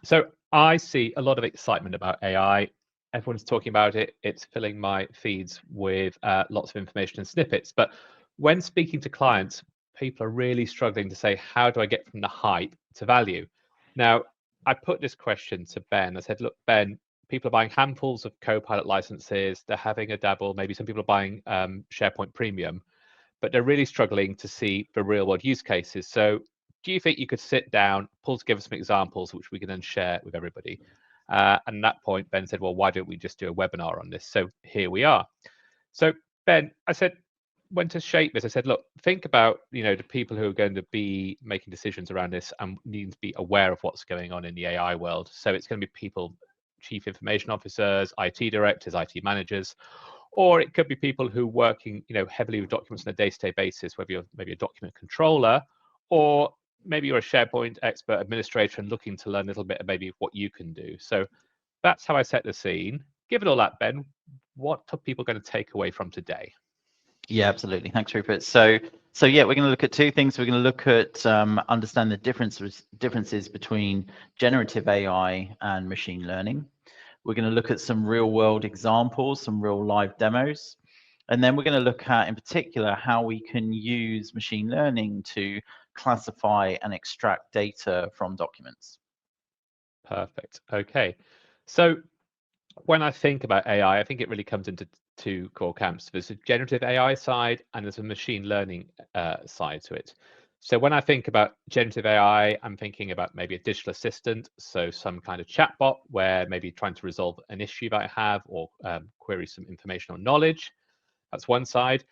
So I see a lot of excitement about AI. Everyone's talking about it. It's filling my feeds with lots of information and snippets. But when speaking to clients, people are really struggling to say, how do I get from the hype to value? Now, I put this question to Ben. I said, look, Ben, people are buying handfuls of Copilot licenses. They're having a dabble. Maybe some people are buying SharePoint Premium, but they're really struggling to see the real world use cases. So do you think you could sit down, pull together some examples, which we can then share with everybody? And at that point, Ben said, well, why don't we just do a webinar on this? So here we are. So Ben, I said, when to shape this, I said, look, think about, the people who are going to be making decisions around this and need to be aware of what's going on in the AI world. So it's going to be people, chief information officers, IT directors, IT managers, or it could be people who are working, heavily with documents on a day-to-day basis, whether you're maybe a document controller, or maybe you're a SharePoint expert administrator and looking to learn a little bit of maybe what you can do. So that's how I set the scene. Given all that, Ben, what are people going to take away from today? Yeah, absolutely. Thanks, Rupert. So yeah, we're going to look at two things. We're going to look at understand the differences between generative AI and machine learning. We're going to look at some real world examples, some real live demos. And then we're going to look at, in particular, how we can use machine learning to classify and extract data from documents. Perfect. Okay. So when I think about AI, I think it really comes into two core camps. There's a generative AI side and there's a machine learning side to it. So when I think about generative AI, I'm thinking about maybe a digital assistant, so some kind of chatbot where maybe trying to resolve an issue that I have or query some information or knowledge. That's one side.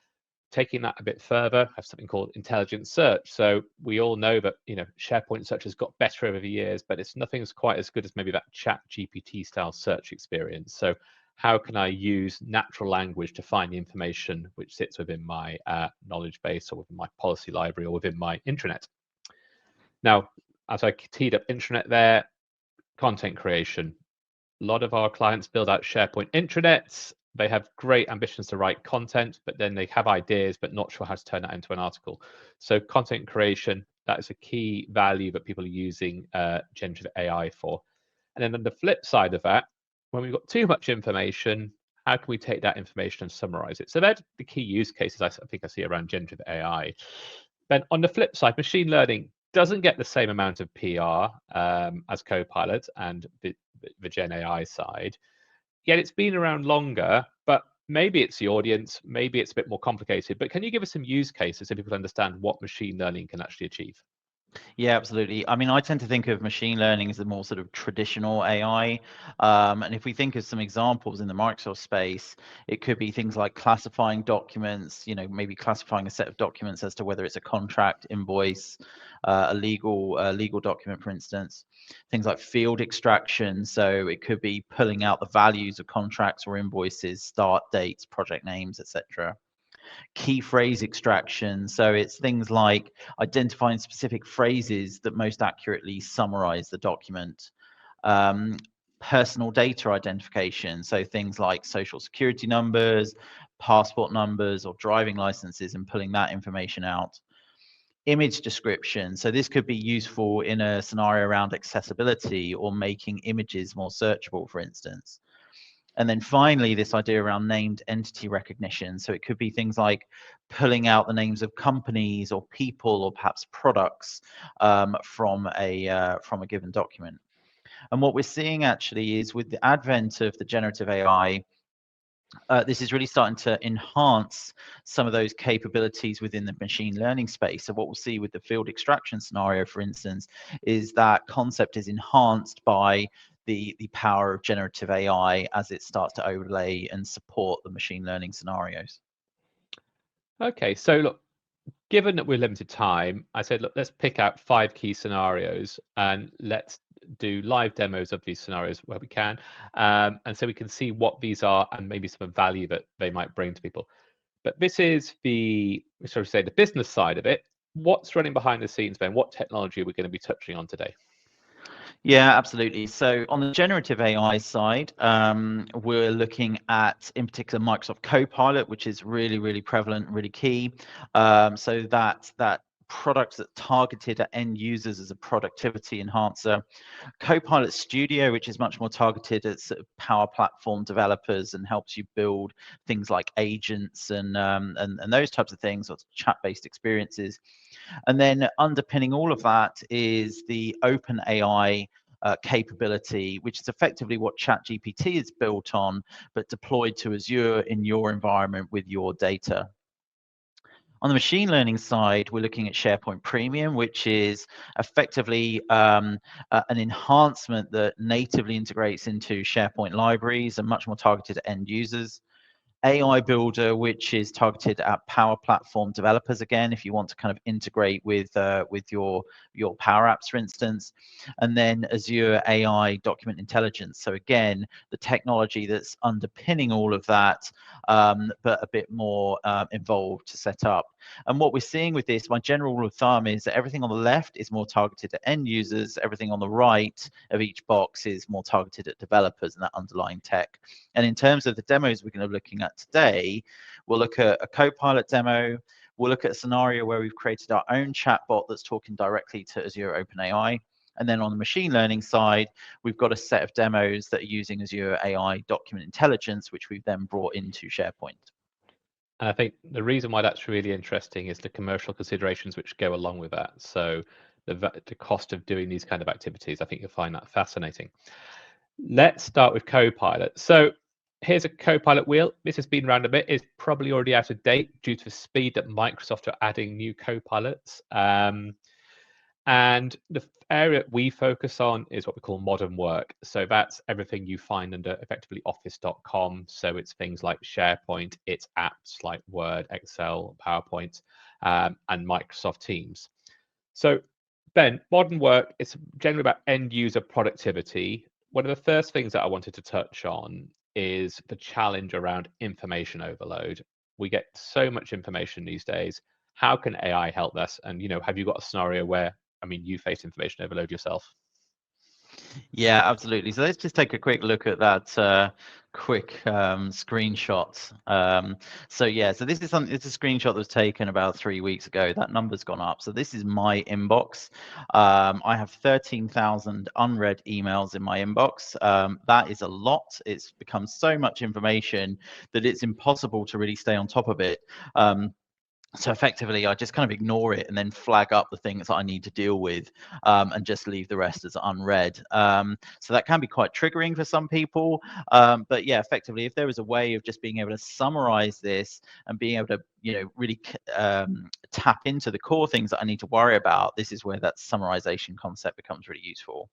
Taking that a bit further, I have something called intelligent search. So we all know that SharePoint search has got better over the years, but it's nothing's quite as good as maybe that chat GPT style search experience. So how can I use natural language to find the information which sits within my knowledge base or within my policy library or within my intranet? Now, as I teed up intranet there, content creation. A lot of our clients build out SharePoint intranets. They have great ambitions to write content, but then they have ideas, but not sure how to turn that into an article. So content creation, that is a key value that people are using generative AI for. And then on the flip side of that, when we've got too much information, how can we take that information and summarize it? So they're the key use cases I think I see around generative AI. Then on the flip side, machine learning doesn't get the same amount of PR as Copilot and the Gen AI side. Yet it's been around longer, but maybe it's the audience, maybe it's a bit more complicated. But can you give us some use cases so people understand what machine learning can actually achieve? Yeah, absolutely. I mean, I tend to think of machine learning as the more sort of traditional AI. And if we think of some examples in the Microsoft space, it could be things like classifying documents, maybe classifying a set of documents as to whether it's a contract, invoice, a legal document, for instance. Things like field extraction. So it could be pulling out the values of contracts or invoices, start dates, project names, etc. Key phrase extraction. So it's things like identifying specific phrases that most accurately summarize the document. Personal data identification. So things like social security numbers, passport numbers, or driving licenses, and pulling that information out. Image description. So this could be useful in a scenario around accessibility or making images more searchable, for instance. And then finally, this idea around named entity recognition. So it could be things like pulling out the names of companies or people or perhaps products from a given document. And what we're seeing actually is with the advent of the generative AI, this is really starting to enhance some of those capabilities within the machine learning space. So what we'll see with the field extraction scenario, for instance, is that concept is enhanced by the power of generative AI as it starts to overlay and support the machine learning scenarios. Okay, so look, given that we're limited time, I said, look, let's pick out 5 key scenarios and let's do live demos of these scenarios where we can. And so we can see what these are and maybe some value that they might bring to people. But this is the business side of it. What's running behind the scenes, Ben? What technology are we going to be touching on today? Yeah, absolutely. So on the generative AI side, we're looking at, in particular, Microsoft Copilot, which is really, really prevalent, really key. So that products that targeted at end users as a productivity enhancer. Copilot Studio, which is much more targeted at sort of Power Platform developers and helps you build things like agents and those types of things, or chat-based experiences. And then underpinning all of that is the OpenAI capability, which is effectively what ChatGPT is built on, but deployed to Azure in your environment with your data. On the machine learning side, we're looking at SharePoint Premium, which is effectively an enhancement that natively integrates into SharePoint libraries and much more targeted at end users. AI Builder, which is targeted at Power Platform developers, again, if you want to kind of integrate with your Power Apps, for instance. And then Azure AI Document Intelligence. So again, the technology that's underpinning all of that, but a bit more involved to set up. And what we're seeing with this, my general rule of thumb is that everything on the left is more targeted at end users, everything on the right of each box is more targeted at developers and that underlying tech. And in terms of the demos we're going to be looking at today, we'll look at a Copilot demo, we'll look at a scenario where we've created our own chatbot that's talking directly to Azure OpenAI. And then on the machine learning side, we've got a set of demos that are using Azure AI Document Intelligence, which we've then brought into SharePoint. And I think the reason why that's really interesting is the commercial considerations which go along with that. So the cost of doing these kind of activities, I think you'll find that fascinating. Let's start with Copilot. So here's a Copilot wheel. This has been around a bit. It's probably already out of date due to the speed that Microsoft are adding new Copilots. And the area we focus on is what we call modern work. So that's everything you find under effectively office.com. So it's things like SharePoint, it's apps like Word, Excel, PowerPoint, and Microsoft Teams. So Ben, modern work is generally about end user productivity. One of the first things that I wanted to touch on is the challenge around information overload. We get so much information these days. How can AI help us? And have you got a scenario where, you face information overload yourself? Yeah, absolutely. So let's just take a quick look at that quick screenshot. So this is it's a screenshot that was taken about 3 weeks ago. That number's gone up. So this is my inbox. I have 13,000 unread emails in my inbox. That is a lot. It's become so much information that it's impossible to really stay on top of it. So effectively, I just kind of ignore it and then flag up the things that I need to deal with, and just leave the rest as unread. So that can be quite triggering for some people. But yeah, effectively, if there was a way of just being able to summarize this and being able to, really tap into the core things that I need to worry about, this is where that summarization concept becomes really useful.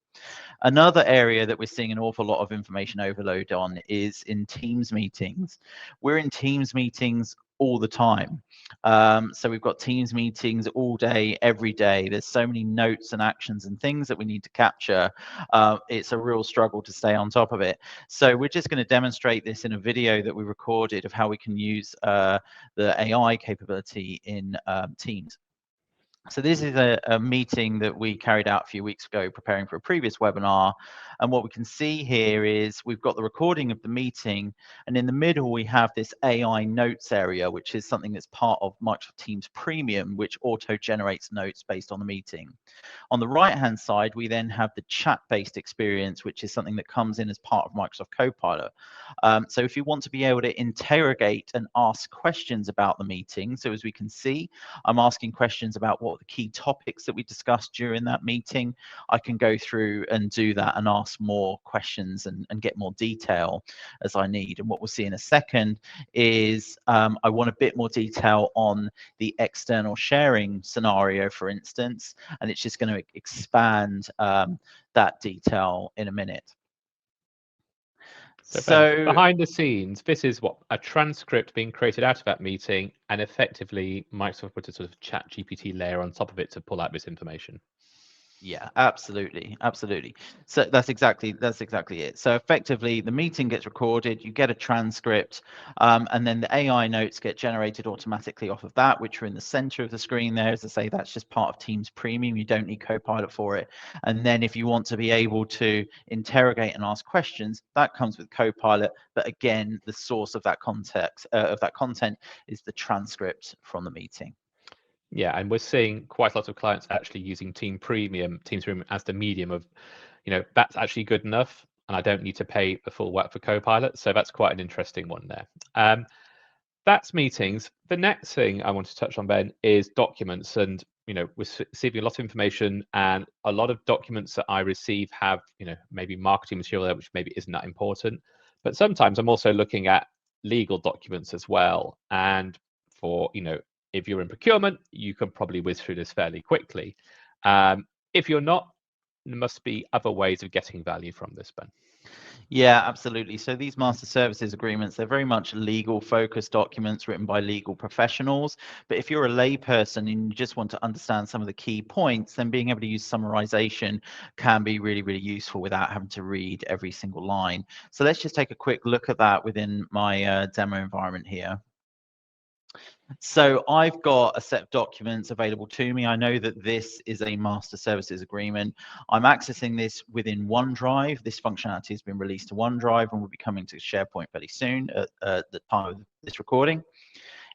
Another area that we're seeing an awful lot of information overload on is in Teams meetings. We're in Teams meetings all the time. So we've got Teams meetings all day, every day. There's so many notes and actions and things that we need to capture. It's a real struggle to stay on top of it. So we're just going to demonstrate this in a video that we recorded of how we can use the AI capability in Teams. So this is a meeting that we carried out a few weeks ago preparing for a previous webinar. And what we can see here is we've got the recording of the meeting, and in the middle we have this AI notes area, which is something that's part of Microsoft Teams Premium, which auto-generates notes based on the meeting. On the right-hand side, we then have the chat-based experience, which is something that comes in as part of Microsoft Copilot. So if you want to be able to interrogate and ask questions about the meeting, so as we can see, I'm asking questions about what the key topics that we discussed during that meeting. I can go through and do that and ask more questions and get more detail as I need. And what we'll see in a second is I want a bit more detail on the external sharing scenario, for instance, and it's just going to expand that detail in a minute. So behind the scenes, this is what a transcript being created out of that meeting, and effectively Microsoft put a sort of chat GPT layer on top of it to pull out this information. Yeah, absolutely. So that's exactly it. So effectively, the meeting gets recorded, you get a transcript, and then the AI notes get generated automatically off of that, which are in the center of the screen there. As I say, that's just part of Teams Premium. You don't need Copilot for it. And then if you want to be able to interrogate and ask questions, that comes with Copilot. But again, the source of that content is the transcript from the meeting. Yeah, and we're seeing quite a lot of clients actually using Teams Premium as the medium of, that's actually good enough, and I don't need to pay the full whack for Copilot. So that's quite an interesting one there. That's meetings. The next thing I want to touch on, Ben, is documents. And we're receiving a lot of information, and a lot of documents that I receive have, maybe marketing material there, which maybe isn't that important. But sometimes I'm also looking at legal documents as well. And for, if you're in procurement, you can probably whiz through this fairly quickly. If you're not, there must be other ways of getting value from this, Ben. Yeah, absolutely. So these master services agreements, they're very much legal focused documents written by legal professionals. But if you're a layperson and you just want to understand some of the key points, then being able to use summarization can be really, really useful without having to read every single line. So let's just take a quick look at that within my demo environment here. So I've got a set of documents available to me. I know that this is a master services agreement. I'm accessing this within OneDrive. This functionality has been released to OneDrive and will be coming to SharePoint fairly soon at the time of this recording.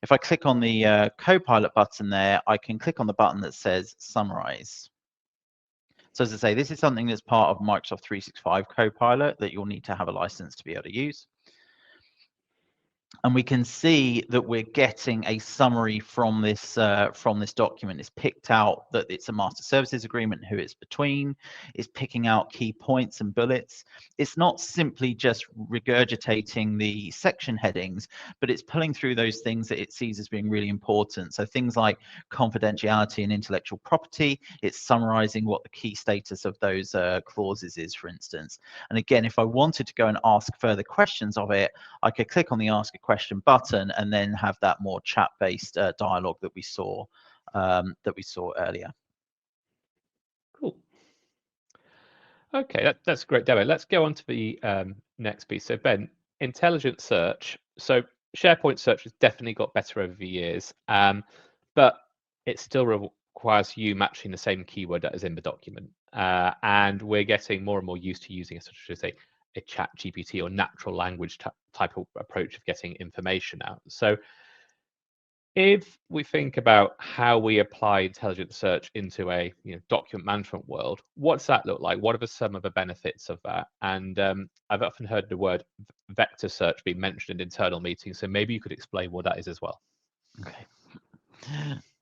If I click on the Copilot button there, I can click on the button that says Summarize. So as I say, this is something that's part of Microsoft 365 Copilot that you'll need to have a license to be able to use. And we can see that we're getting a summary from this document. It's picked out that it's a master services agreement, who it's between. It's picking out key points and bullets. It's not simply just regurgitating the section headings, but it's pulling through those things that it sees as being really important. So things like confidentiality and intellectual property. It's summarizing what the key status of those clauses is, for instance. And again, if I wanted to go and ask further questions of it, I could click on the Ask a Question button and then have that more chat-based dialogue that we saw earlier. Cool. Okay, that's a great demo. Let's go on to the next piece. So Ben, intelligent search. So SharePoint search has definitely got better over the years, but it still requires you matching the same keyword that is in the document. And we're getting more and more used to using, such as a chat GPT or natural language type of approach of getting information out. So if we think about how we apply intelligent search into a document management world, what's that look like? What are some of the benefits of that? And I've often heard the word vector search being mentioned in internal meetings, so maybe you could explain what that is as well. Okay.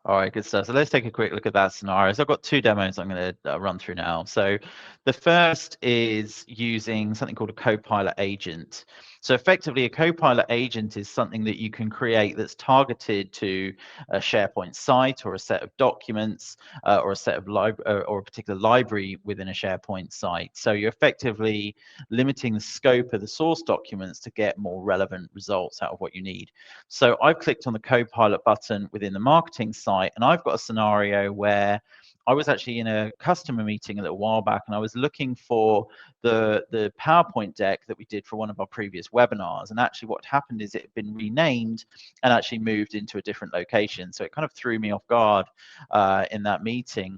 All right, good stuff. So let's take a quick look at that scenario. So I've got two demos I'm going to run through now. So the first is using something called a Copilot agent. So effectively, a Copilot agent is something that you can create that's targeted to a SharePoint site or a set of documents or a set of or a particular library within a SharePoint site. So you're effectively limiting the scope of the source documents to get more relevant results out of what you need. So I've clicked on the Copilot button within the marketing site, and I've got a scenario where I was actually in a customer meeting a little while back, and I was looking for the PowerPoint deck that we did for one of our previous webinars. And actually what happened is it had been renamed and actually moved into a different location. So it kind of threw me off guard in that meeting.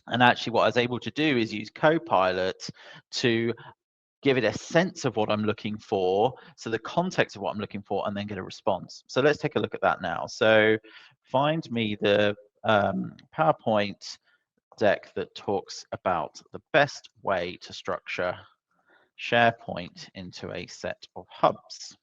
And actually what I was able to do is use Copilot to give it a sense of what I'm looking for, so the context of what I'm looking for, and then get a response. So let's take a look at that now. So find me the PowerPoint deck that talks about the best way to structure SharePoint into a set of hubs.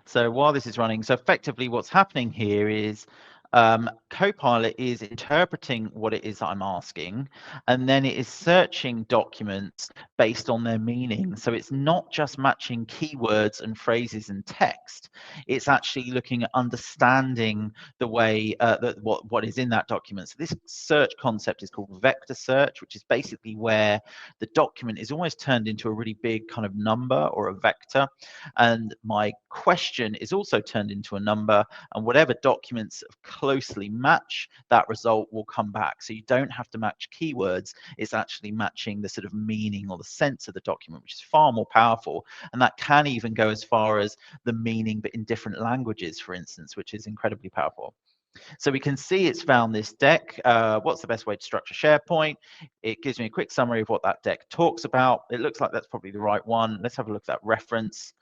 So while this is running, so effectively what's happening here is Copilot is interpreting what it is that I'm asking, and then it is searching documents based on their meaning. So it's not just matching keywords and phrases and text. It's actually looking at understanding the way that what is in that document. So this search concept is called vector search, which is basically where the document is almost turned into a really big kind of number or a vector, and my question is also turned into a number, and whatever documents closely match that result will come back. So you don't have to match keywords, it's actually matching the sort of meaning or the sense of the document, which is far more powerful. And that can even go as far as the meaning but in different languages, for instance, which is incredibly powerful. So we can see it's found this deck. What's the best way to structure SharePoint? It gives me a quick summary of what that deck talks about. It looks like that's probably the right one. Let's have a look at that reference.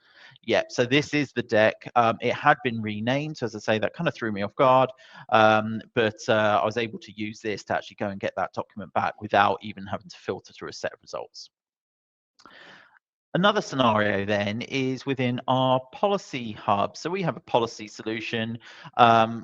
Yeah, so this is the deck. It had been renamed, so as I say, that kind of threw me off guard, but I was able to use this to actually go and get that document back without even having to filter through a set of results. Another scenario then is within our policy hub. So we have a policy solution.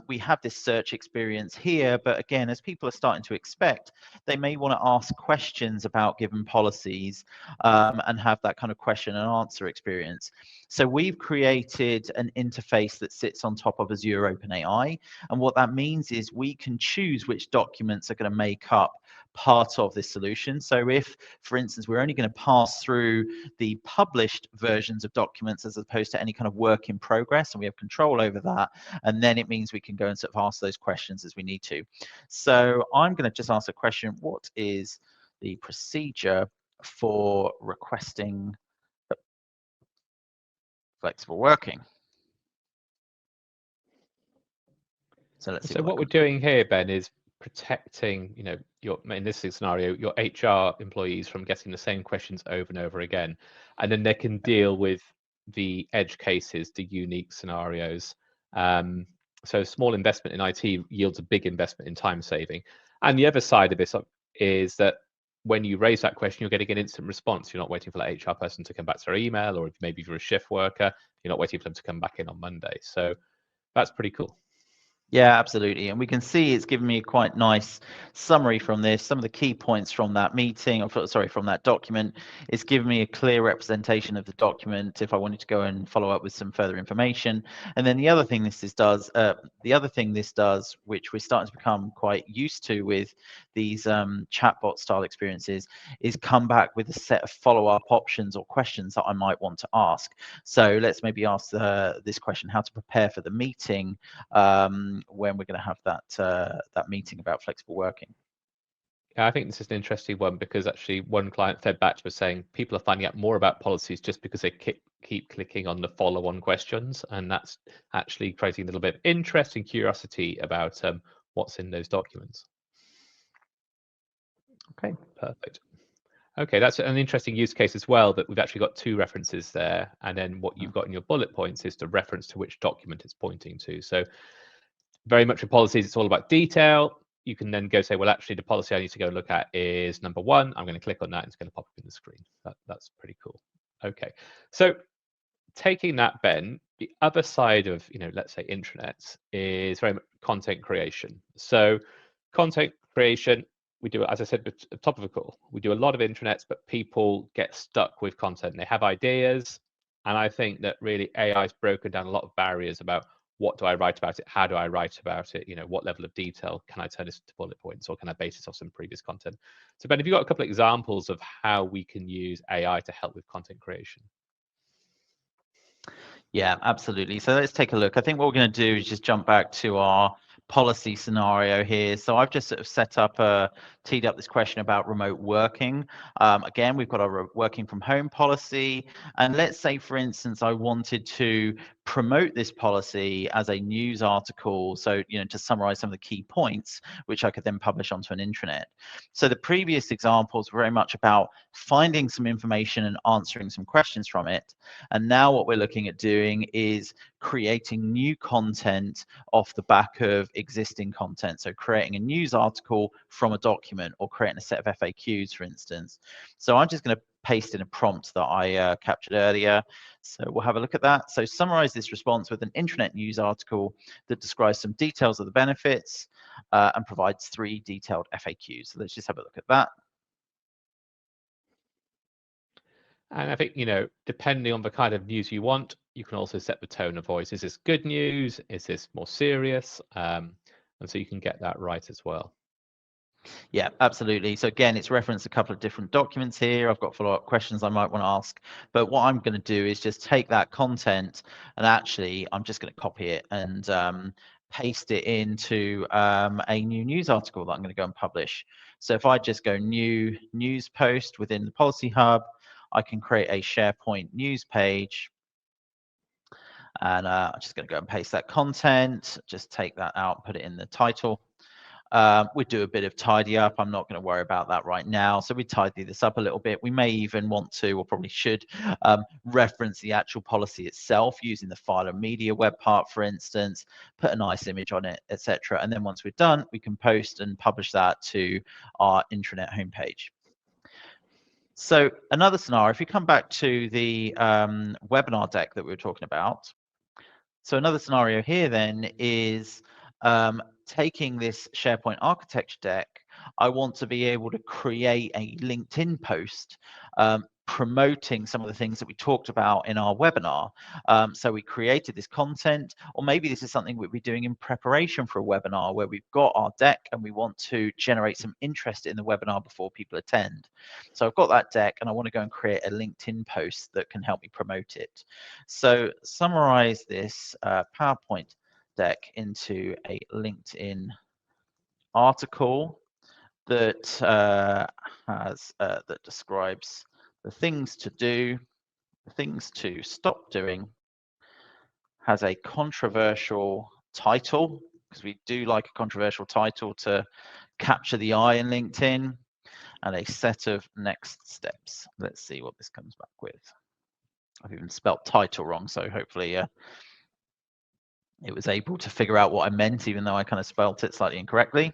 We have this search experience here, but again, as people are starting to expect, they may want to ask questions about given policies and have that kind of question and answer experience. So we've created an interface that sits on top of Azure OpenAI. And what that means is we can choose which documents are going to make up part of this solution. So if, for instance, we're only going to pass through the published versions of documents as opposed to any kind of work in progress, and we have control over that, and then it means we can go and sort of ask those questions as we need to. So I'm going to just ask a question: what is the procedure for requesting flexible working? So let's see. So what we're doing here, Ben, is protecting, your, in this scenario, your HR employees from getting the same questions over and over again, and then they can deal with the edge cases, the unique scenarios. So small investment in IT yields a big investment in time saving. And the other side of this is that when you raise that question, you're getting an instant response. You're not waiting for that HR person to come back to their email, or maybe if you're a shift worker, you're not waiting for them to come back in on Monday. So that's pretty cool. Yeah, absolutely. And we can see it's given me a quite nice summary from this. Some of the key points from that meeting, or sorry, from that document, it's given me a clear representation of the document if I wanted to go and follow up with some further information. And then the other thing this does, which we're starting to become quite used to with these chatbot style experiences, is come back with a set of follow-up options or questions that I might want to ask. So let's maybe ask this question: how to prepare for the meeting when we're going to have that meeting about flexible working. Yeah, I think this is an interesting one because actually one client fed back to us saying people are finding out more about policies just because they keep clicking on the follow-on questions, and that's actually creating a little bit of interest and curiosity about what's in those documents. Okay, perfect. Okay, that's an interesting use case as well, that we've actually got two references there, and then what you've got in your bullet points is the reference to which document it's pointing to. So very much with policies, it's all about detail. You can then go say, well, actually, the policy I need to go look at is number 1. I'm going to click on that. And it's going to pop up in the screen. That's pretty cool. Okay, so taking that, Ben, the other side of, let's say intranets is very much content creation. So content creation, we do, as I said at the top of the call, we do a lot of intranets, but people get stuck with content. They have ideas. And I think that really AI has broken down a lot of barriers about what do I write about it? How do I write about it? What level of detail can I turn this into bullet points, or can I base this off some previous content? So Ben, have you got a couple of examples of how we can use AI to help with content creation? Yeah, absolutely. So let's take a look. I think what we're going to do is just jump back to our policy scenario here. So I've just sort of teed up this question about remote working. Again, we've got our working from home policy. And let's say, for instance, I wanted to promote this policy as a news article. So, to summarize some of the key points, which I could then publish onto an intranet. So the previous examples were very much about finding some information and answering some questions from it. And now what we're looking at doing is creating new content off the back of existing content. So creating a news article from a document, or creating a set of FAQs, for instance. So I'm just going to paste in a prompt that I captured earlier. So we'll have a look at that. So summarize this response with an intranet news article that describes some details of the benefits and provides 3 detailed FAQs. So let's just have a look at that. And I think, depending on the kind of news you want, you can also set the tone of voice. Is this good news? Is this more serious? And so you can get that right as well. Yeah, absolutely. So again, it's referenced a couple of different documents here. I've got follow-up questions I might want to ask. But what I'm going to do is just take that content, and actually I'm just going to copy it and paste it into a new news article that I'm going to go and publish. So if I just go new news post within the Policy Hub, I can create a SharePoint news page. And I'm just going to go and paste that content, just take that out, put it in the title. We'd do a bit of tidy up. I'm not going to worry about that right now. So we tidy this up a little bit. We may even want to, or probably should, reference the actual policy itself using the file and media web part, for instance, put a nice image on it, etc. And then once we're done, we can post and publish that to our intranet homepage. So another scenario, if we come back to the webinar deck that we were talking about, so another scenario here then is taking this SharePoint architecture deck. I want to be able to create a LinkedIn post promoting some of the things that we talked about in our webinar. So we created this content, or maybe this is something we'll be doing in preparation for a webinar where we've got our deck and we want to generate some interest in the webinar before people attend. So I've got that deck and I want to go and create a LinkedIn post that can help me promote it. So summarize this PowerPoint deck into a LinkedIn article that that describes the things to do, the things to stop doing, has a controversial title, because we do like a controversial title to capture the eye in LinkedIn, and a set of next steps. Let's see what this comes back with. I've even spelt title wrong, so hopefully it was able to figure out what I meant, even though I kind of spelt it slightly incorrectly.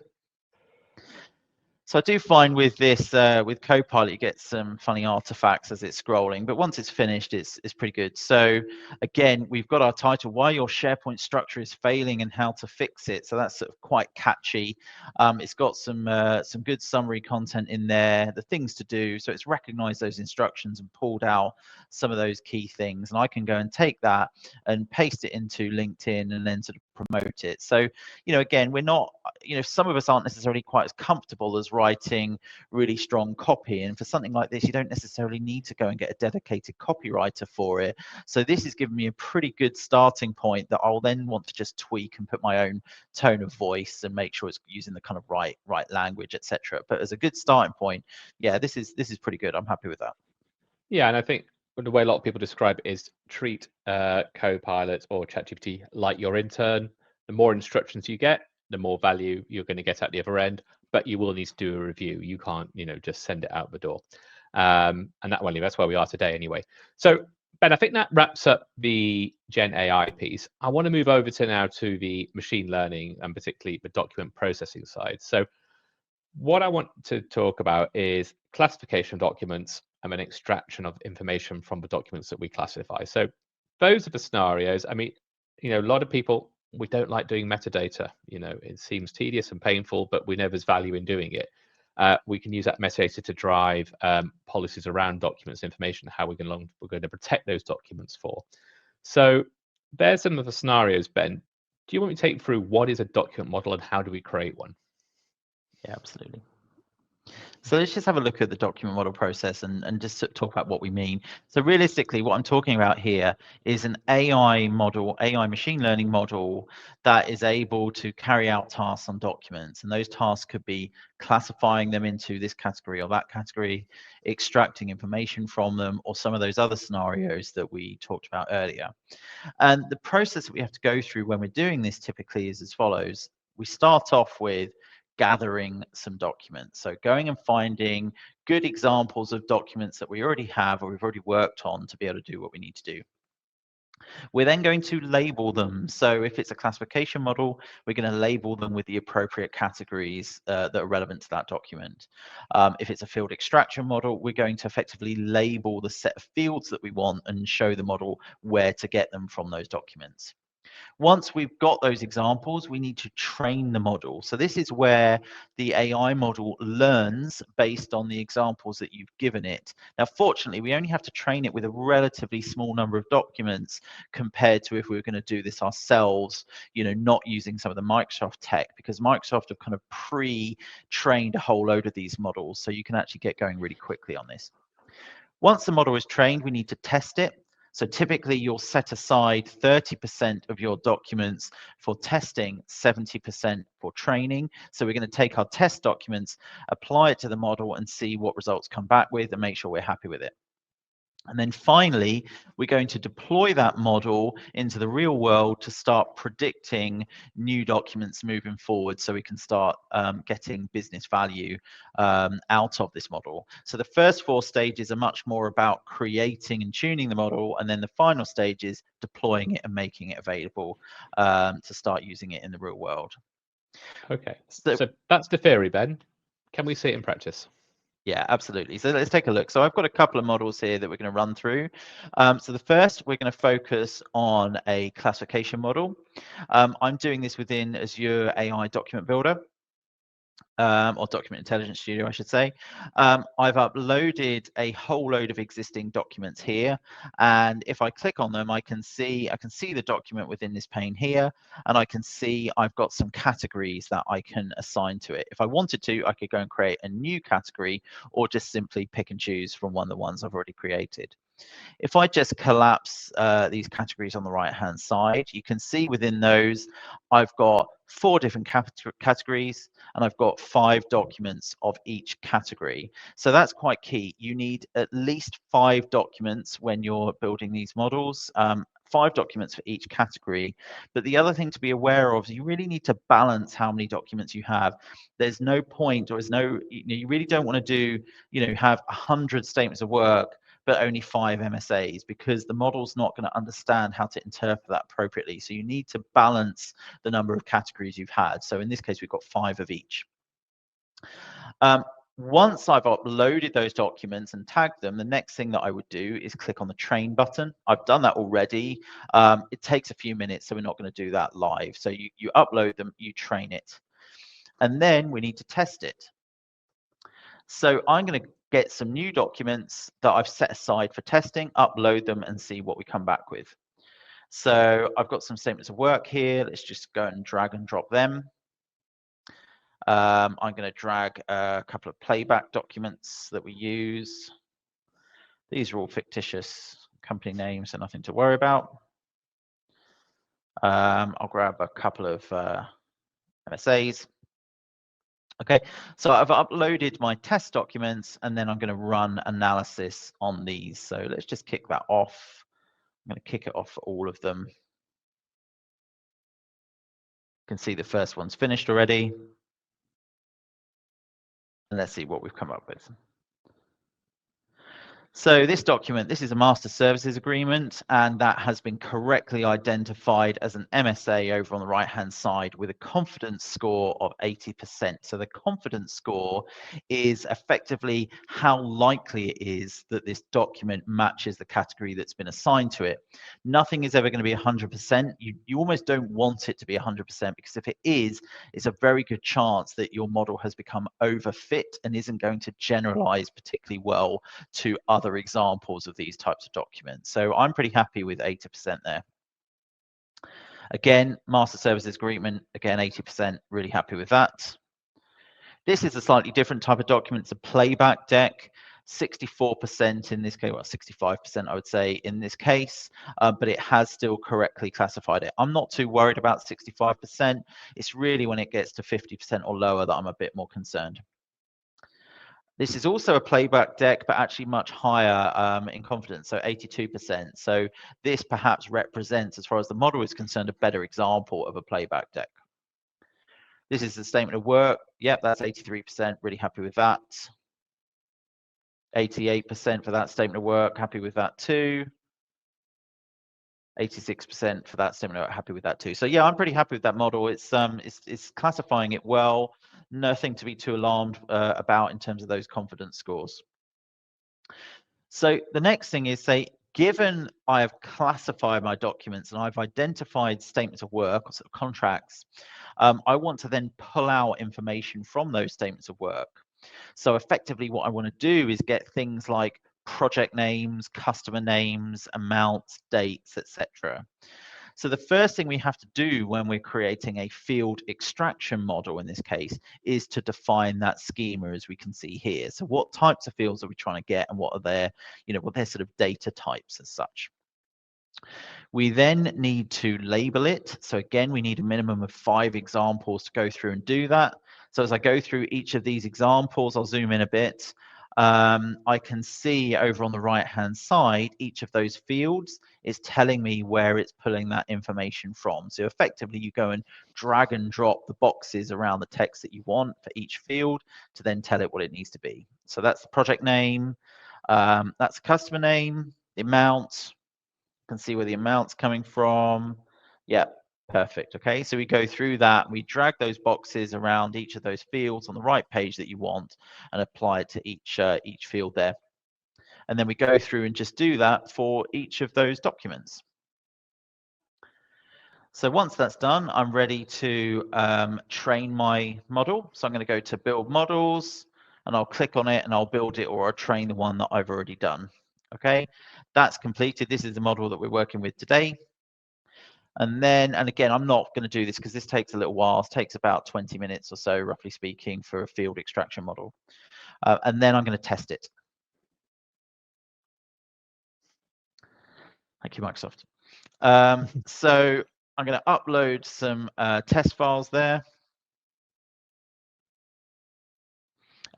So I do find with this, with Copilot, you get some funny artifacts as it's scrolling, but once it's finished, it's pretty good. So again, we've got our title, Why Your SharePoint Structure is Failing and How to Fix It. So that's sort of quite catchy. It's got some good summary content in there, the things to do. So it's recognized those instructions and pulled out some of those key things. And I can go and take that and paste it into LinkedIn and then sort of promote it. So, you know, again, we're not, you know, some of us aren't necessarily quite as comfortable as writing really strong copy. And for something like this, you don't necessarily need to go and get a dedicated copywriter for it. So this has given me a pretty good starting point that I'll then want to just tweak and put my own tone of voice and make sure it's using the kind of right language, etc. But as a good starting point, yeah, this is pretty good. I'm happy with that. Yeah, and I think the way a lot of people describe it is treat Copilot or ChatGPT like your intern. The more instructions you get, the more value you're going to get at the other end, but you will need to do a review. You can't, you know, just send it out the door. And that's where we are today anyway. So Ben, I think that wraps up the Gen AI piece. I want to move over to now to the machine learning and particularly the document processing side. So what I want to talk about is classification of documents and an extraction of information from the documents that we classify. So those are the scenarios. I mean, you know, a lot of people, we don't like doing metadata. You know, it seems tedious and painful, but we know there's value in doing it. We can use that metadata to drive policies around documents, information, how we're going to protect those documents for. So there's some of the scenarios, Ben. Do you want me to take through what is a document model and how do we create one? Yeah, absolutely. So let's just have a look at the document model process and just talk about what we mean. So realistically, what I'm talking about here is an AI model, AI machine learning model that is able to carry out tasks on documents. And those tasks could be classifying them into this category or that category, extracting information from them, or some of those other scenarios that we talked about earlier. And the process that we have to go through when we're doing this typically is as follows. We start off with gathering some documents. So going and finding good examples of documents that we already have or we've already worked on to be able to do what we need to do. We're then going to label them. So if it's a classification model, we're going to label them with the appropriate categories that are relevant to that document. If it's a field extraction model, we're going to effectively label the set of fields that we want and show the model where to get them from those documents. Once we've got those examples, we need to train the model. So this is where the AI model learns based on the examples that you've given it. Now, fortunately, we only have to train it with a relatively small number of documents compared to if we were going to do this ourselves, you know, not using some of the Microsoft tech, because Microsoft have kind of pre-trained a whole load of these models. So you can actually get going really quickly on this. Once the model is trained, we need to test it. So typically you'll set aside 30% of your documents for testing, 70% for training. So we're going to take our test documents, apply it to the model and see what results come back with and make sure we're happy with it. And then finally, we're going to deploy that model into the real world to start predicting new documents moving forward, so we can start getting business value out of this model. So the first 4 stages are much more about creating and tuning the model, and then the final stage is deploying it and making it available to start using it in the real world. Okay, so that's the theory, Ben. Can we see it in practice? Yeah, absolutely. So let's take a look. So I've got a couple of models here that we're going to run through. So the first, we're going to focus on a classification model. I'm doing this within Azure AI Document Builder. Or Document Intelligence Studio, I should say. I've uploaded a whole load of existing documents here, and if I click on them, I can see the document within this pane here, and I can see I've got some categories that I can assign to it. If I wanted to, I could go and create a new category, or just simply pick and choose from one of the ones I've already created. If I just collapse these categories on the right-hand side, you can see within those, I've got 4 different categories, and I've got 5 documents of each category. So that's quite key. You need at least 5 documents when you're building these models. 5 documents for each category. But the other thing to be aware of is you really need to balance how many documents you have. There's no point, or you really don't want to do, have 100 statements of work but only 5 MSAs, because the model's not going to understand how to interpret that appropriately. So you need to balance the number of categories you've had. So in this case, we've got 5 of each. Once I've uploaded those documents and tagged them, the next thing that I would do is click on the train button. I've done that already. It takes a few minutes, so we're not going to do that live. So you upload them, you train it, and then we need to test it. So I'm going to get some new documents that I've set aside for testing, upload them, and see what we come back with. So I've got some statements of work here. Let's just go and drag and drop them. I'm going to drag a couple of playback documents that we use. These are all fictitious company names, so nothing to worry about. I'll grab a couple of MSAs. Okay, so I've uploaded my test documents, and then I'm going to run analysis on these. So let's just kick that off. I'm going to kick it off for all of them. You can see the first one's finished already. And let's see what we've come up with. So this document, this is a master services agreement, and that has been correctly identified as an MSA over on the right-hand side with a confidence score of 80%. So the confidence score is effectively how likely it is that this document matches the category that's been assigned to it. Nothing is ever going to be 100%. You almost don't want it to be 100%, because if it is, it's a very good chance that your model has become overfit and isn't going to generalize particularly well to other examples of these types of documents. So I'm pretty happy with 80% there. Again, master services agreement, again, 80%, really happy with that. This is a slightly different type of document. It's a playback deck, 64% in this case, well, 65% I would say in this case, but it has still correctly classified it. I'm not too worried about 65%. It's really when it gets to 50% or lower that I'm a bit more concerned. This is also a playback deck, but actually much higher in confidence, so 82%. So this perhaps represents, as far as the model is concerned, a better example of a playback deck. This is the statement of work. Yep, that's 83%, really happy with that. 88% for that statement of work, happy with that too. 86% for that statement of work, happy with that too. So yeah, I'm pretty happy with that model. It's classifying it well. Nothing to be too alarmed about in terms of those confidence scores. So the next thing is, say, given I have classified my documents and I've identified statements of work or sort of contracts, I want to then pull out information from those statements of work. So effectively what I want to do is get things like project names, customer names, amounts, dates, etc. So the first thing we have to do when we're creating a field extraction model in this case is to define that schema, as we can see here. So what types of fields are we trying to get, and what are their, what their sort of data types as such. We then need to label it. So again, we need a minimum of 5 examples to go through and do that. So as I go through each of these examples, I'll zoom in a bit. I can see over on the right-hand side, each of those fields is telling me where it's pulling that information from. So effectively, you go and drag and drop the boxes around the text that you want for each field to then tell it what it needs to be. So that's the project name, that's the customer name, the amount. You can see where the amount's coming from. Yeah, perfect. Okay, so we go through that, we drag those boxes around each of those fields on the right page that you want and apply it to each field there. And then we go through and just do that for each of those documents. So once that's done, I'm ready to train my model. So I'm going to go to build models and I'll click on it and I'll build it, or I'll train the one that I've already done. Okay, that's completed. This is the model that we're working with today. And then, and again, I'm not going to do this because this takes a little while. It takes about 20 minutes or so, roughly speaking, for a field extraction model. And then I'm going to test it. Thank you, Microsoft. So I'm going to upload some test files there.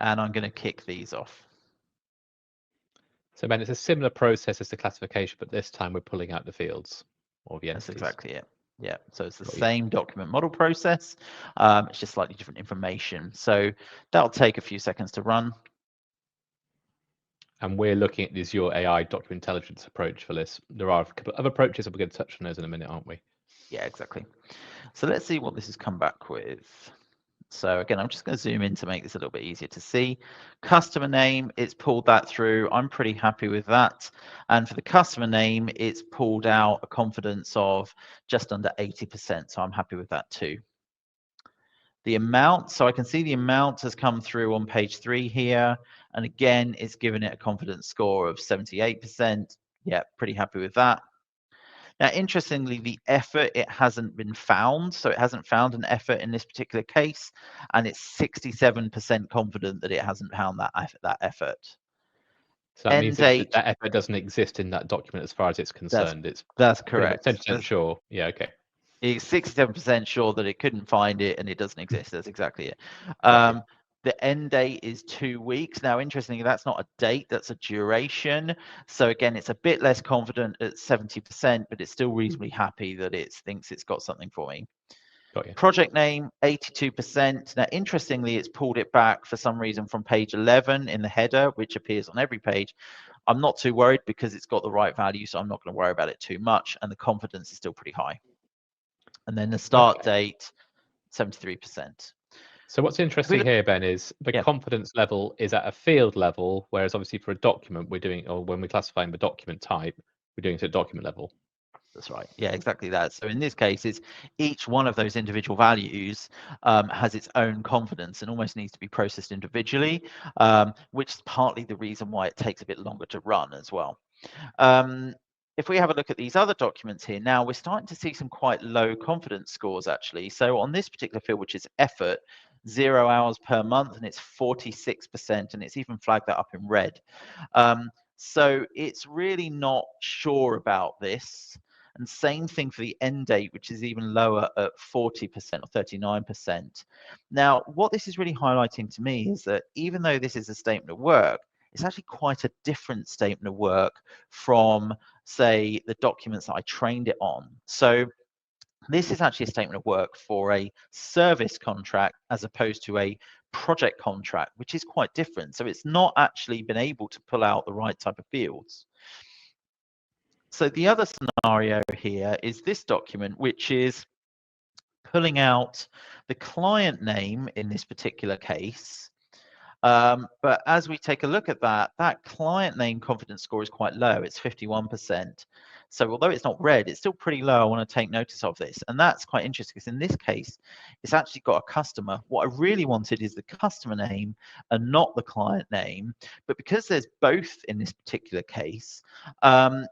And I'm going to kick these off. So Ben, it's a similar process as the classification, but this time we're pulling out the fields or the entities. That's exactly it. Yeah, so it's the same document model process. It's just slightly different information. So that'll take a few seconds to run. And we're looking at the Azure AI document intelligence approach for this. There are a couple of other approaches, and we're going to touch on those in a minute, aren't we? Yeah, exactly. So let's see what this has come back with. So again, I'm just going to zoom in to make this a little bit easier to see. Customer name, it's pulled that through. I'm pretty happy with that. And for the customer name, it's pulled out a confidence of just under 80%. So I'm happy with that too. The amount, so I can see the amount has come through on page 3 here. And again, it's given it a confidence score of 78%. Yeah, pretty happy with that. Now, interestingly, the effort, it hasn't been found. So it hasn't found an effort in this particular case. And it's 67% confident that it hasn't found that effort. So that means that that effort doesn't exist in that document as far as it's concerned. That's correct. 10% sure. Yeah, okay. It's 67% sure that it couldn't find it and it doesn't exist. That's exactly it. The end date is 2 weeks. Now, interestingly, that's not a date, that's a duration. So again, it's a bit less confident at 70%, but it's still reasonably happy that it thinks it's got something for me. Got you. Project name, 82%. Now, interestingly, it's pulled it back for some reason from page 11 in the header, which appears on every page. I'm not too worried because it's got the right value, so I'm not going to worry about it too much. And the confidence is still pretty high. And then the start date, 73%. So what's interesting here, Ben, is the confidence level is at a field level, whereas obviously for a document we're doing, or when we're classifying the document type, we're doing it at document level. That's right. Yeah, exactly that. So in this case, it's each one of those individual values has its own confidence and almost needs to be processed individually, which is partly the reason why it takes a bit longer to run as well. If we have a look at these other documents here, now we're starting to see some quite low confidence scores actually. So on this particular field, which is effort, 0 hours per month, and it's 46%, and it's even flagged that up in red. So it's really not sure about this. And same thing for the end date, which is even lower at 40% or 39%. Now, what this is really highlighting to me is that even though this is a statement of work, it's actually quite a different statement of work from, say, the documents that I trained it on. So this is actually a statement of work for a service contract as opposed to a project contract, which is quite different. So it's not actually been able to pull out the right type of fields. So the other scenario here is this document, which is pulling out the client name in this particular case. But as we take a look at that, that client name confidence score is quite low. It's 51%. So although it's not red, it's still pretty low. I want to take notice of this. And that's quite interesting because in this case, it's actually got a customer. What I really wanted is the customer name and not the client name. But because there's both in this particular case,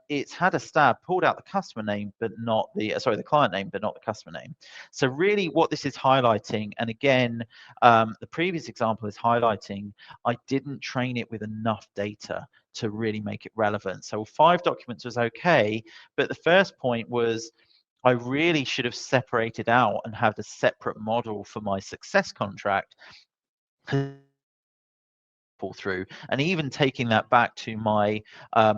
it's had a stab, pulled out the customer name, but not the, the client name, but not the customer name. So really what this is highlighting, and again, the previous example is highlighting, I didn't train it with enough data to really make it relevant. So 5 documents was okay, but the first point was I really should have separated out and had a separate model for my success contract. pull through. And even taking that back to my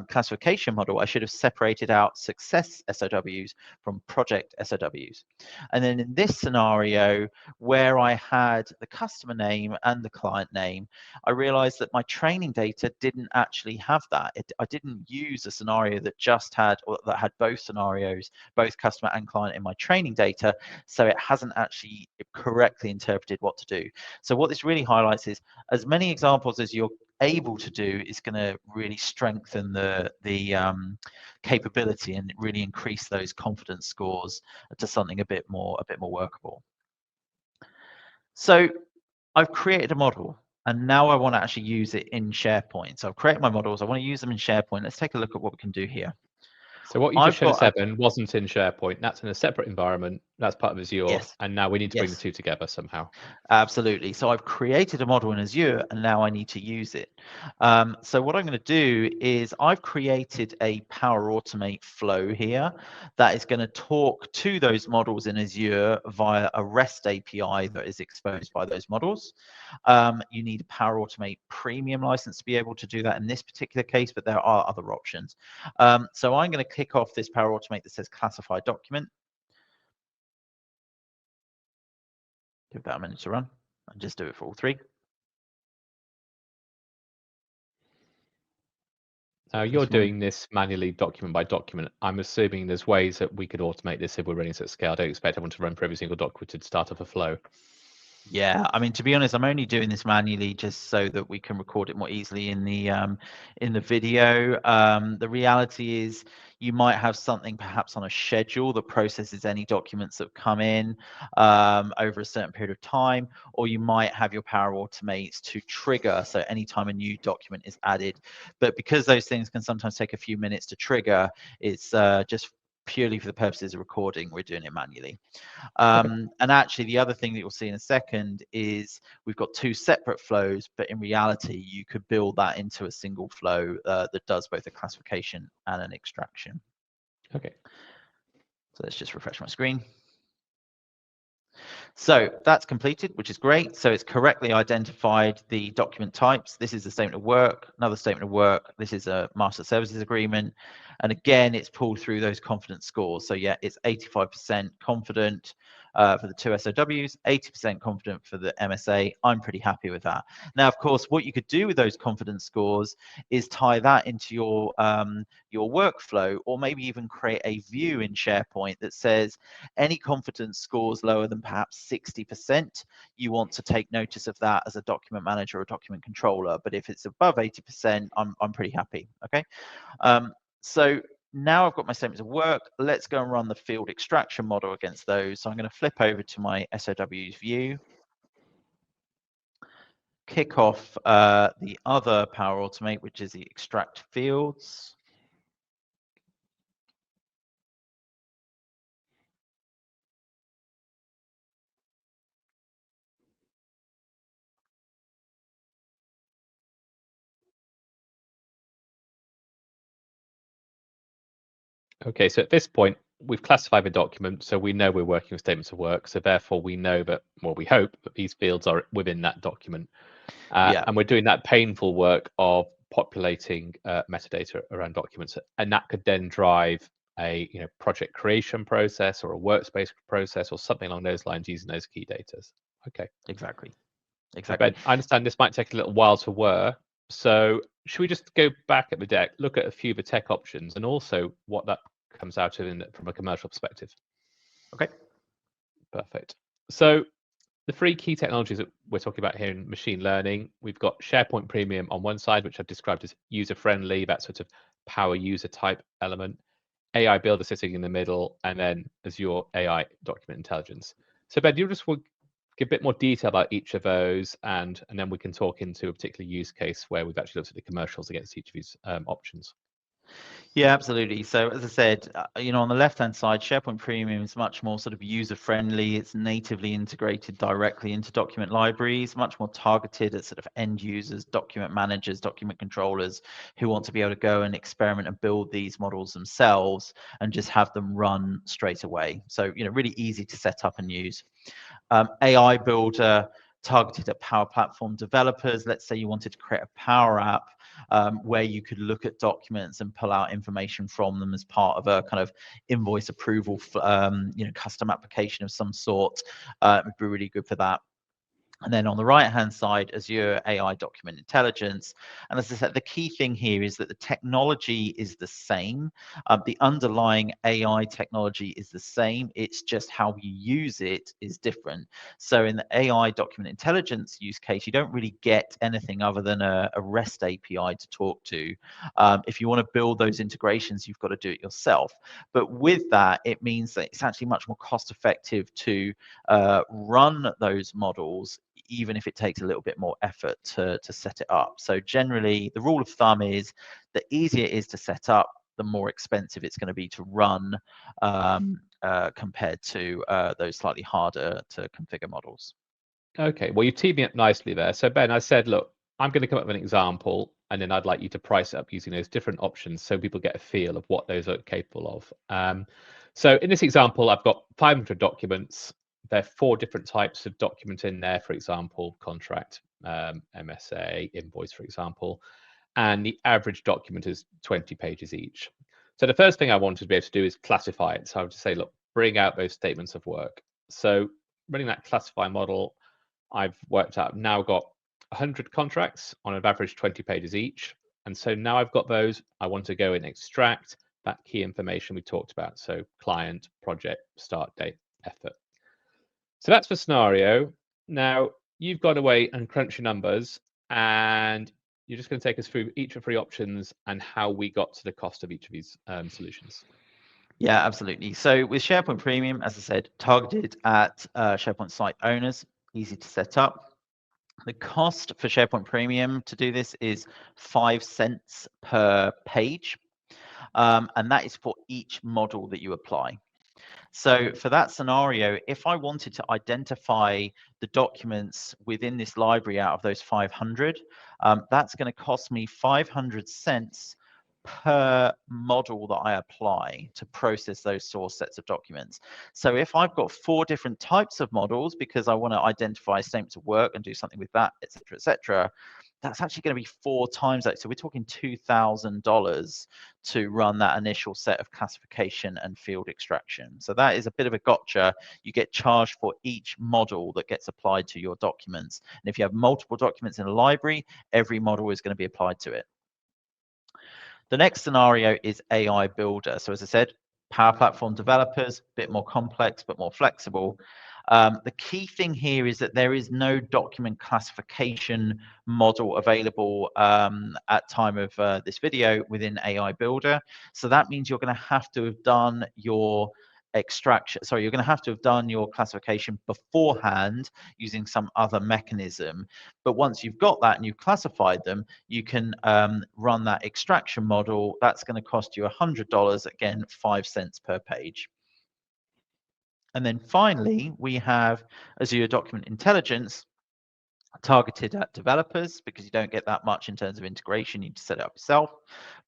classification model, I should have separated out success SOWs from project SOWs. And then in this scenario, where I had the customer name and the client name, I realized that my training data didn't actually have that. I didn't use a scenario that just had, or that had both scenarios, both customer and client in my training data. So it hasn't actually correctly interpreted what to do. So what this really highlights is as many examples as you're able to do is going to really strengthen the capability and really increase those confidence scores to something a bit more workable. So I've created a model and now I want to actually use it in SharePoint. So I've created my models. I want to use them in SharePoint. Let's take a look at what we can do here. So what you just showed us, Evan, wasn't in SharePoint. That's in a separate environment. That's part of Azure. Yes. And now we need to bring the two together somehow. Absolutely. So I've created a model in Azure and now I need to use it. So what I'm going to do is I've created a Power Automate flow here that is going to talk to those models in Azure via a REST API that is exposed by those models. You need a Power Automate premium license to be able to do that in this particular case, but there are other options. So I'm going to kick off this Power Automate that says classify document. Give that a minute to run and just do it for all three. Now you're doing this manually document by document. I'm assuming there's ways that we could automate this if we're running at scale. I don't expect everyone to run for every single document to start off a flow. Yeah, I mean, to be honest, I'm only doing this manually just so that we can record it more easily in the video. The reality is you might have something perhaps on a schedule that processes any documents that come in over a certain period of time, or you might have your Power Automates to trigger, so anytime a new document is added. But because those things can sometimes take a few minutes to trigger, it's just purely for the purposes of recording, we're doing it manually. And actually, the other thing that you'll see in a second is we've got two separate flows, but in reality, you could build that into a single flow that does both a classification and an extraction. Okay. So let's just refresh my screen. So that's completed, which is great. So it's correctly identified the document types. This is a statement of work, another statement of work. This is a master services agreement. And again, it's pulled through those confidence scores. So yeah, it's 85% confident for the two SOWs, 80% confident for the MSA. I'm pretty happy with that. Now, of course, what you could do with those confidence scores is tie that into your workflow, or maybe even create a view in SharePoint that says any confidence scores lower than perhaps 60%, you want to take notice of that as a document manager or document controller. But if it's above 80%, I'm pretty happy. Okay. So now I've got my statements of work. Let's go and run the field extraction model against those. So I'm going to flip over to my SOWs view, kick off the other Power Automate, which is the extract fields. Okay, so at this point, we've classified the document, so we know we're working with statements of work. So therefore, we know that, well, we hope that these fields are within that document. And we're doing that painful work of populating metadata around documents, and that could then drive a project creation process or a workspace process or something along those lines using those key data. Okay. Exactly. Ben, I understand this might take a little while to work. So should we just go back at the deck, look at a few of the tech options, and also what that comes out of from a commercial perspective? Okay. Perfect. So the three key technologies that we're talking about here in machine learning, we've got SharePoint Premium on one side, which I've described as user-friendly, that sort of power user type element, AI Builder sitting in the middle, and then Azure AI Document Intelligence. So Ben, you just will give a bit more detail about each of those, and then we can talk into a particular use case where we've actually looked at the commercials against each of these options. Yeah, absolutely. So as I said, on the left-hand side, SharePoint Premium is much more sort of user-friendly. It's natively integrated directly into document libraries, much more targeted at sort of end users, document managers, document controllers who want to be able to go and experiment and build these models themselves and just have them run straight away. So, really easy to set up and use. AI Builder targeted at Power Platform developers. Let's say you wanted to create a Power App where you could look at documents and pull out information from them as part of a kind of invoice approval, custom application of some sort. It would be really good for that. And then on the right-hand side, Azure AI Document Intelligence. And as I said, the key thing here is that the technology is the same. The underlying AI technology is the same. It's just how we use it is different. So in the AI Document Intelligence use case, you don't really get anything other than a REST API to talk to. If you want to build those integrations, you've got to do it yourself. But with that, it means that it's actually much more cost effective to run those models, even if it takes a little bit more effort to set it up. So generally, the rule of thumb is the easier it is to set up, the more expensive it's going to be to run compared to those slightly harder to configure models. Okay, well, you've teed me up nicely there. So Ben, I said, look, I'm going to come up with an example, and then I'd like you to price it up using those different options so people get a feel of what those are capable of. So in this example, I've got 500 documents. There are 4 different types of document in there, for example, contract, MSA, invoice, for example, and the average document is 20 pages each. So the first thing I wanted to be able to do is classify it. So I would just say, look, bring out those statements of work. So running that classify model, I've worked out, now got 100 contracts on an average 20 pages each. And so now I've got those, I want to go and extract that key information we talked about. So client, project, start date, effort. So that's for scenario. Now you've gone away and crunched your numbers, and you're just going to take us through each of 3 options and how we got to the cost of each of these solutions. Yeah, absolutely. So with SharePoint Premium, as I said, targeted at SharePoint site owners, easy to set up. The cost for SharePoint Premium to do this is 5 cents per page, and that is for each model that you apply. So for that scenario, if I wanted to identify the documents within this library out of those 500, that's going to cost me 500 cents per model that I apply to process those source sets of documents. So if I've got 4 different types of models because I want to identify statements of work and do something with that, etc., that's actually going to be 4 times that. So we're talking $2,000 to run that initial set of classification and field extraction. So that is a bit of a gotcha. You get charged for each model that gets applied to your documents. And if you have multiple documents in a library, every model is going to be applied to it. The next scenario is AI Builder. So as I said, Power Platform developers, a bit more complex, but more flexible. The key thing here is that there is no document classification model available at time of this video within AI Builder. So that means you're going to have to have done your you're going to have to have done your classification beforehand using some other mechanism. But once you've got that and you've classified them, you can run that extraction model. That's going to cost you $100, again, 5 cents per page. And then finally, we have Azure Document Intelligence, targeted at developers because you don't get that much in terms of integration. You need to set it up yourself.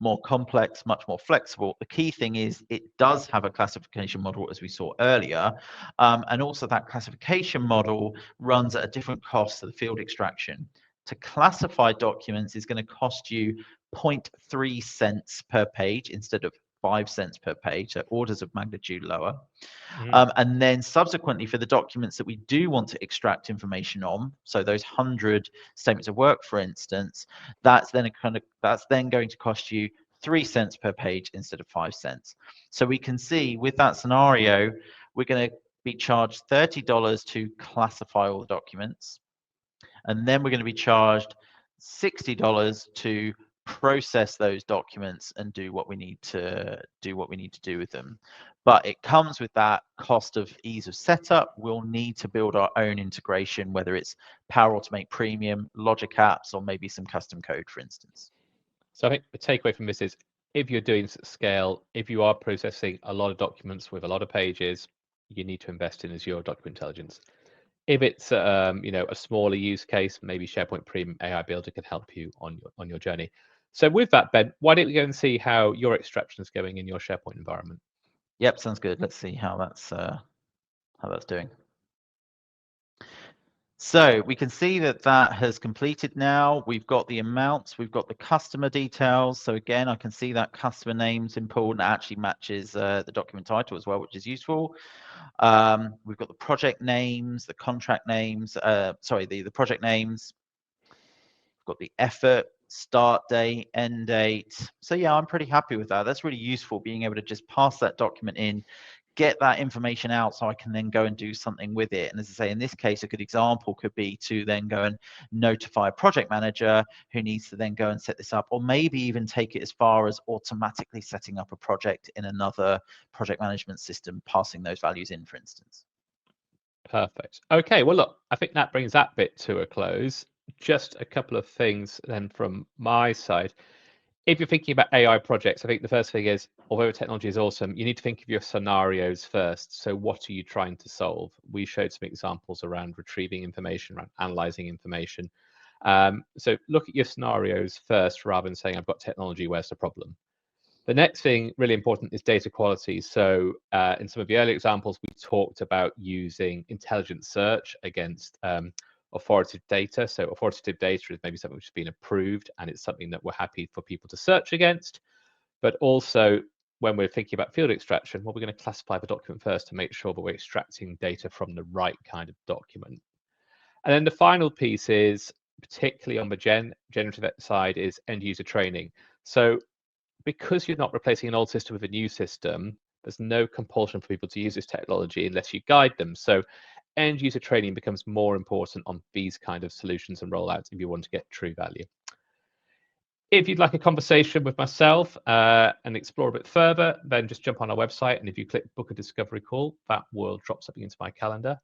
More complex, much more flexible. The key thing is it does have a classification model, as we saw earlier, and also that classification model runs at a different cost to the field extraction. To classify documents is going to cost you 0.3 cents per page instead of 5 cents per page, so orders of magnitude lower. And then subsequently for the documents that we do want to extract information on, so those 100 statements of work, for instance, that's then going to cost you 3 cents per page instead of 5 cents. So we can see with that scenario, we're going to be charged $30 to classify all the documents, and then we're going to be charged $60 to process those documents and do what we need to do with them. But it comes with that cost of ease of setup. We'll need to build our own integration, whether it's Power Automate Premium, Logic Apps, or maybe some custom code, for instance. So I think the takeaway from this is, if you're doing scale, if you are processing a lot of documents with a lot of pages, you need to invest in Azure Document Intelligence. If it's a smaller use case, maybe SharePoint Premium AI Builder can help you on your journey. So with that, Ben, why don't we go and see how your extraction is going in your SharePoint environment? Yep, sounds good. Let's see how that's doing. So we can see that that has completed now. We've got the amounts, we've got the customer details. So again, I can see that customer name's important. It actually matches the document title as well, which is useful. We've got the project names, the contract names, the project names. We've got the effort, start date, end date. So yeah, I'm pretty happy with that. That's really useful, being able to just pass that document in, get that information out so I can then go and do something with it. And as I say, in this case, a good example could be to then go and notify a project manager who needs to then go and set this up, or maybe even take it as far as automatically setting up a project in another project management system, passing those values in, for instance. Perfect. Okay, well, look, I think that brings that bit to a close. Just a couple of things then from my side. If you're thinking about AI projects, I think the first thing is, although technology is awesome, you need to think of your scenarios first. So what are you trying to solve? We showed some examples around retrieving information, around analyzing information. So look at your scenarios first rather than saying, I've got technology, where's the problem? The next thing really important is data quality. So in some of the early examples, we talked about using intelligent search against authoritative data. So authoritative data is maybe something which has been approved and it's something that we're happy for people to search against. But also when we're thinking about field extraction, well, we're going to classify the document first to make sure that we're extracting data from the right kind of document. And then the final piece is, particularly on the generative side, is end user training. So because you're not replacing an old system with a new system, there's no compulsion for people to use this technology unless you guide them. So end user training becomes more important on these kind of solutions and rollouts if you want to get true value. If you'd like a conversation with myself and explore a bit further, then just jump on our website. And if you click book a discovery call, that will drop something into my calendar.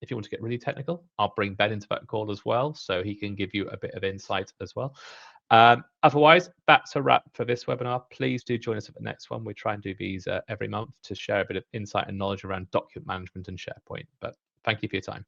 If you want to get really technical, I'll bring Ben into that call as well, so he can give you a bit of insight as well. Otherwise, that's a wrap for this webinar. Please do join us at the next one. We try and do these every month to share a bit of insight and knowledge around document management and SharePoint. But thank you for your time.